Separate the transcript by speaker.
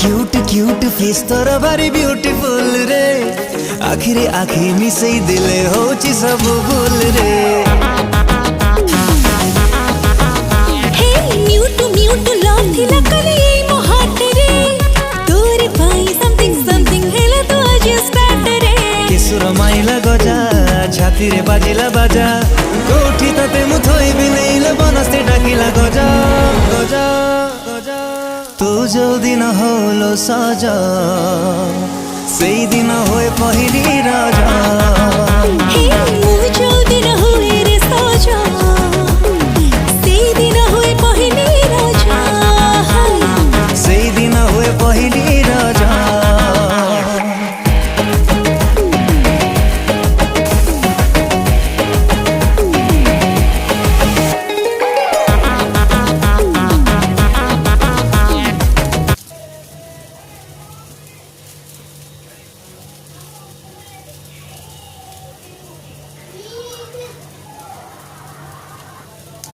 Speaker 1: Cute cute face तोरा भारी beautiful रे आखिरे आखि मिसई दिले होची सब भूल रे
Speaker 2: हे म्यूट म्यूट लव थिला करी मो हार्ट रे तोरे पाई समथिंग समथिंग हेला तो आज स्टार्ट रे
Speaker 1: किसुर माइला गजा छाती रे बाजिला बाजा कोठी तते मु थोई भी नैले बनस्ते डाकिला गजा गजा गजा तू जो दिन होलो सजा सेई दिन होए पहिली राजा।